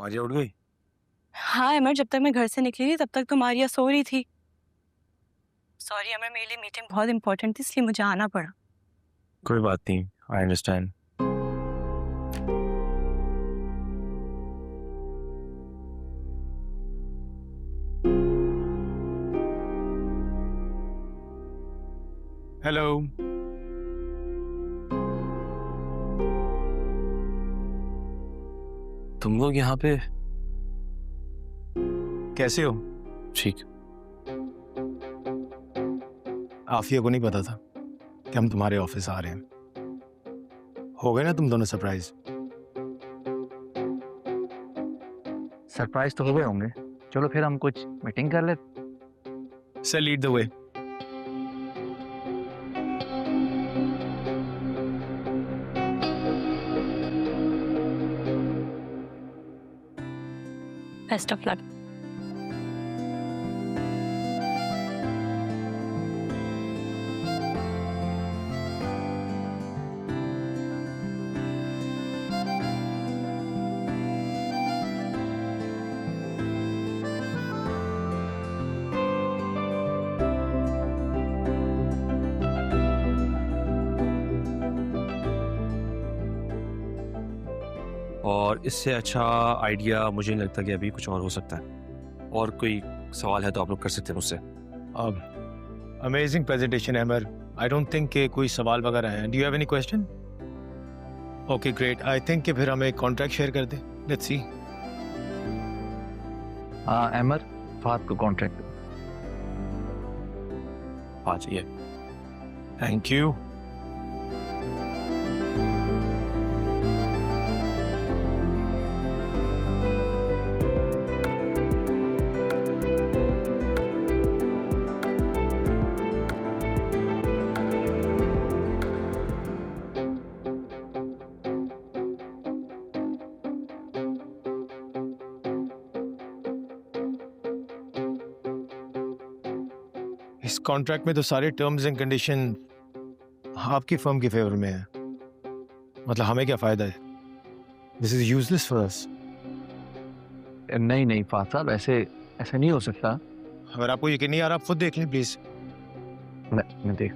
मारिया उठ गई? हाँ अमर, जब तक मैं घर से निकली थी तब तक तो मारिया सो रही थी। सॉरी अमर, मेरे लिए मीटिंग बहुत इंपॉर्टेंट थी इसलिए मुझे आना पड़ा। कोई बात नहीं, आई अंडरस्टैंड। हेलो। तुम लोग यहाँ पे कैसे हो? ठीक। आफिया को नहीं पता था कि हम तुम्हारे ऑफिस आ रहे हैं। हो गए ना तुम दोनों सरप्राइज? सरप्राइज तो हो गए होंगे। चलो फिर हम कुछ मीटिंग कर लेते। Sir lead the way. Best of luck. और इससे अच्छा आइडिया मुझे नहीं लगता कि अभी कुछ और हो सकता है। और कोई सवाल है तो आप लोग कर सकते हैं मुझसे। Amazing presentation Amar. I don't think कि कोई सवाल वगैरह है। Do you have any question? Okay great. I think कि फिर हम एक कॉन्ट्रैक्ट शेयर कर दें। Let's see. अमर, फात को कॉन्ट्रैक्ट। आ जाइए। Thank you. इस कॉन्ट्रैक्ट में तो सारे टर्म्स एंड कंडीशन आपकी फर्म के फेवर में है। मतलब हमें क्या फायदा है? This is useless for us. नहीं नहीं फात साहब, ऐसे नहीं हो सकता। अगर आपको यकीन नहीं आ रहा आप खुद देख लें प्लीज। मैं देख।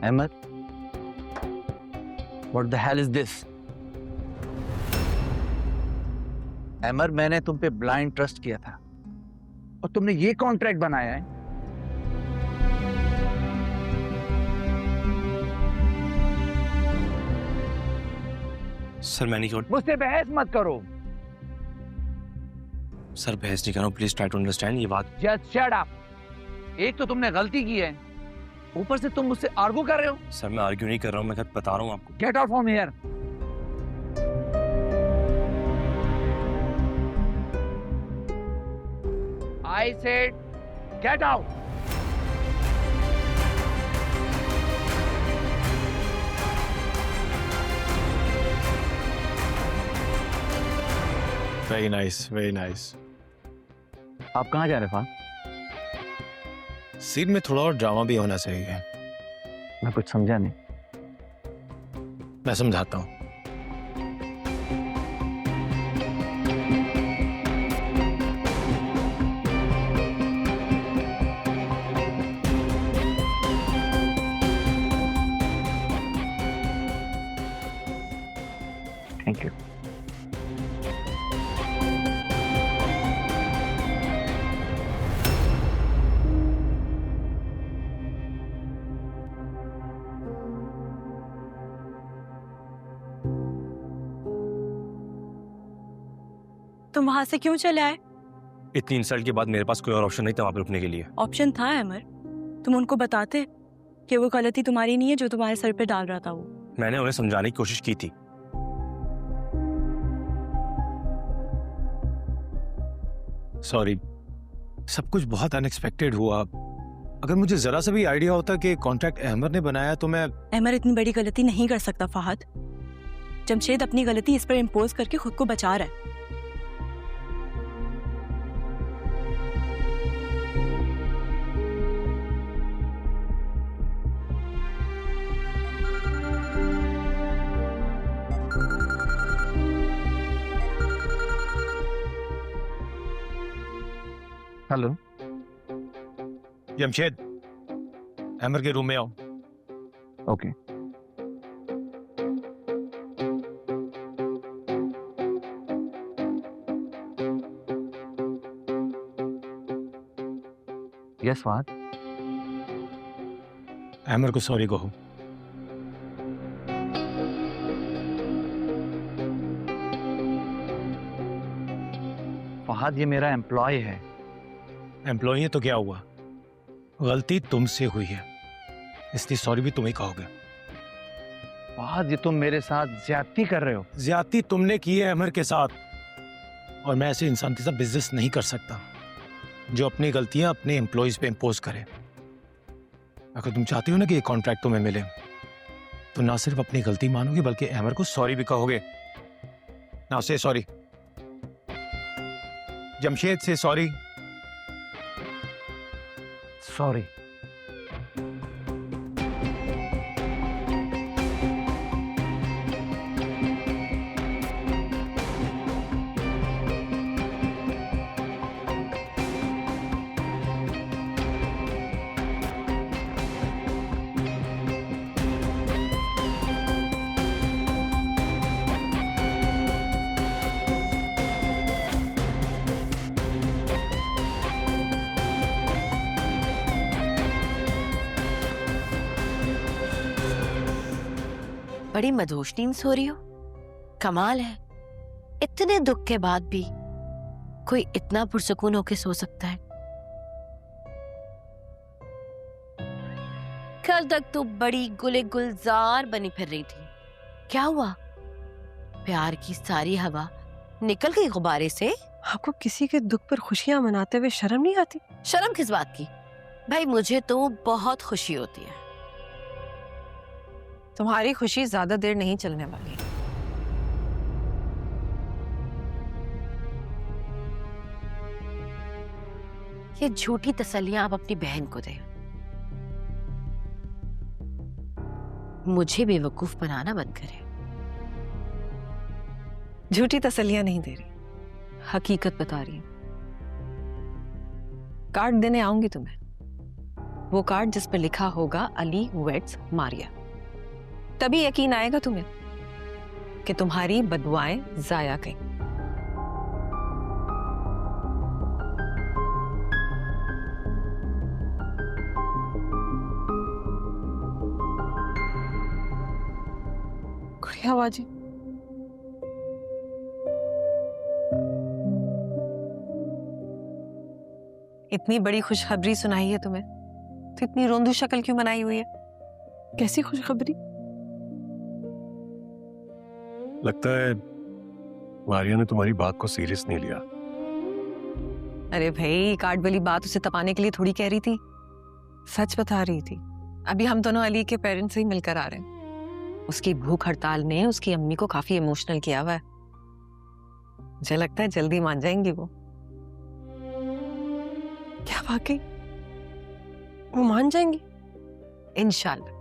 Amar, what the hell is this? Amar, मैंने तुम पे ब्लाइंड ट्रस्ट किया था और तुमने ये कॉन्ट्रैक्ट बनाया है। सर मैं नहीं मुझसे बहस मत करो। सर बहस नहीं कर रहा हूँ, प्लीज ट्राई टू अंडरस्टैंड ये बात। Just shut up. एक तो तुमने गलती की है, ऊपर से तुम मुझसे आर्गू कर रहे हो। सर मैं आर्ग्यू नहीं कर रहा हूँ, मैं बता रहा हूँ आपको। Get out from here. I said, get out. Very nice, very nice. आप कहाँ जा रहे हैं? सीन में थोड़ा और ड्रामा भी होना चाहिए। मैं कुछ समझा नहीं। मैं समझाता हूँ। Thank you. तुम वहां से क्यों चले आए? इतनी इंसल्ट के बाद मेरे पास कोई और ऑप्शन नहीं था वहां पे रुकने के लिए। ऑप्शन था अमर, तुम उनको बताते कि वो गलती तुम्हारी नहीं है जो तुम्हारे सर पे डाल रहा था वो। मैंने उन्हें समझाने की कोशिश की थी। सॉरी, सब कुछ बहुत अनएक्सपेक्टेड हुआ। अगर मुझे जरा सा भी आइडिया होता कि कॉन्ट्रैक्ट अहमद ने बनाया तो मैं। अमर इतनी बड़ी गलती नहीं कर सकता फहद। जमशेद अपनी गलती इस पर इम्पोज करके खुद को बचा रहा है। हेलो। जमशेद, अमर के रूम में आओ। ओके। यस फहद। अमर को सॉरी कहो। फहद, ये मेरा एम्प्लॉय है। एम्प्लॉई है तो क्या हुआ? गलती तुमसे हुई है, इसलिए सॉरी भी तुम ही कहोगे। फहद, ये तुम मेरे साथ ज्यादती कर रहे हो। ज्यादती तुमने की है अमर के साथ, और मैं ऐसे इंसान के साथ बिजनेस नहीं कर सकता जो अपनी गलतियां अपने एम्प्लॉयज पे इम्पोज करे। अगर तुम चाहती हो ना कि ये कॉन्ट्रैक्ट तुम्हें मिले, तो ना सिर्फ अपनी गलती मानोगे बल्कि अमर को सॉरी भी कहोगे। ना से सॉरी। जमशेद से सॉरी। सॉरी। बड़ी मधोश नींद सो रही हो। कमाल है, इतने दुख के बाद भी कोई इतना पुरसकून होके सो सकता है। कल तक तो बड़ी गुले गुलजार बनी फिर रही थी, क्या हुआ? प्यार की सारी हवा निकल गई गुब्बारे से। आपको किसी के दुख पर खुशियां मनाते हुए शर्म नहीं आती? शर्म किस बात की भाई, मुझे तो बहुत खुशी होती है। तुम्हारी खुशी ज्यादा देर नहीं चलने वाली। ये झूठी तसल्लियां आप अपनी बहन को दें, मुझे बेवकूफ बनाना बंद करें। झूठी तसल्लियां नहीं दे रही, हकीकत बता रही हूं। कार्ड देने आऊंगी तुम्हें, वो कार्ड जिस पे लिखा होगा अली वेड्स मारिया। तभी यकीन आएगा तुम्हें कि तुम्हारी बदुआएं जाया गई। गुड़िया बाजी, इतनी बड़ी खुशखबरी सुनाई है तुम्हें तो इतनी रोंदू शक्ल क्यों बनाई हुई है? कैसी खुशखबरी? लगता है मारिया ने तुम्हारी बात को सीरियस नहीं लिया। अरे भाई, कार्ड वाली बात उसे तपाने के लिए थोड़ी कह रही थी, सच बता रही थी। अभी हम दोनों अली के पेरेंट्स से ही मिलकर आ रहे हैं। उसकी भूख हड़ताल ने उसकी अम्मी को काफी इमोशनल किया हुआ है। मुझे लगता है जल्दी मान जाएंगी वो। क्या वाकई वो मान जाएंगी? इंशाल्लाह।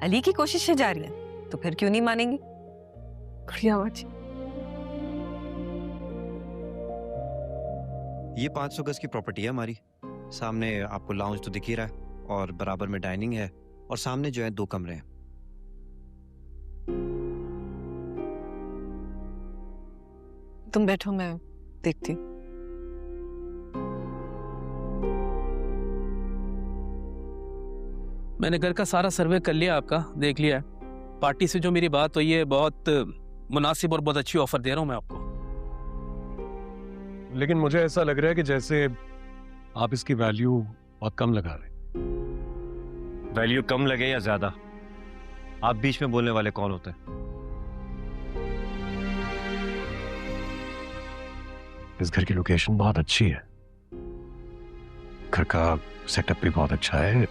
अली की कोशिशें जारी हैं, तो फिर क्यों नहीं मानेंगी? गुड़िया बाजी, ये 500 गज की प्रॉपर्टी है हमारी। सामने आपको लाउंज तो दिख ही रहा है, और बराबर में डाइनिंग है, और सामने जो है 2 कमरे हैं। तुम बैठो, मैं देखती हूँ। मैंने घर का सारा सर्वे कर लिया, आपका देख लिया है। पार्टी से जो मेरी बात हुई है, बहुत मुनासिब और बहुत अच्छी ऑफर दे रहा हूं मैं आपको। लेकिन मुझे ऐसा लग रहा है कि जैसे आप इसकी वैल्यू बहुत कम लगा रहे। वैल्यू कम लगे या ज्यादा, आप बीच में बोलने वाले कौन होते हैं? इस घर की लोकेशन बहुत अच्छी है, घर का सेटअप भी बहुत अच्छा है।